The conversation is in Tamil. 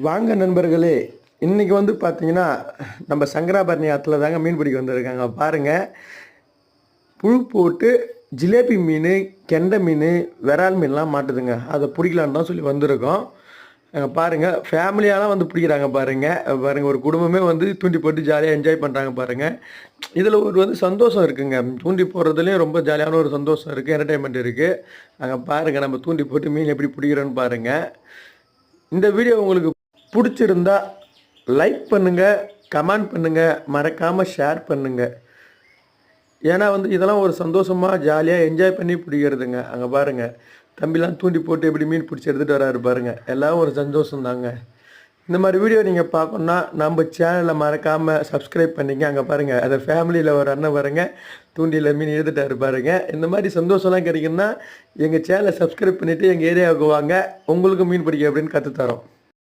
வாங்க நண்பர்களே, இன்றைக்கி வந்து பார்த்தீங்கன்னா, நம்ம சங்கராபரணி ஆத்துல தாங்க மீன் பிடிக்க வந்திருக்காங்க. பாருங்கள், புழு போட்டு ஜிலேபி மீன், கெண்டை மீன், விரால் மீன்லாம் மாட்டுதுங்க. அதை பிடிக்கலான்னு தான் சொல்லி வந்திருக்கோம். பாருங்கள், ஃபேமிலியாலாம் வந்து பிடிக்கிறாங்க பாருங்கள். பாருங்கள், ஒரு குடும்பமே வந்து தூண்டி போட்டு ஜாலியாக என்ஜாய் பண்ணுறாங்க பாருங்கள். இதில் ஒரு வந்து சந்தோஷம் இருக்குங்க. தூண்டி போடுறதுலேயும் ரொம்ப ஜாலியான ஒரு சந்தோஷம் இருக்குது, என்டர்டெயின்மெண்ட் இருக்குது. அங்கே பாருங்கள், நம்ம தூண்டி போட்டு மீன் எப்படி பிடிக்கிறோன்னு பாருங்கள். இந்த வீடியோ உங்களுக்கு பிடிச்சிருந்தா லைக் பண்ணுங்கள், கமெண்ட் பண்ணுங்கள், மறக்காமல் ஷேர் பண்ணுங்கள். ஏன்னா வந்து இதெல்லாம் ஒரு சந்தோஷமாக ஜாலியாக என்ஜாய் பண்ணி பிடிக்கிறதுங்க. அங்கே பாருங்கள், தம்பிலாம் தூண்டி போட்டு எப்படி மீன் பிடிச்சி எடுத்துகிட்டு வராரு பாருங்கள். எல்லாம் ஒரு சந்தோஷம் தாங்க. இந்த மாதிரி வீடியோ நீங்கள் பார்க்கணுன்னா நம்ம சேனலை மறக்காமல் சப்ஸ்கிரைப் பண்ணிங்க. அங்கே பாருங்கள், அதை ஃபேமிலியில் ஒரு அண்ணன் பாருங்கள், தூண்டியில் மீன் எடுத்துகிட்டாரு பாருங்கள். இந்த மாதிரி சந்தோஷம்லாம் கிடைக்குன்னா எங்கள் சேனலை சப்ஸ்கிரைப் பண்ணிவிட்டு எங்கள் ஏரியாவுக்கு வாங்க, உங்களுக்கு மீன் பிடிக்க அப்படின்னு கற்றுத்தரோம்.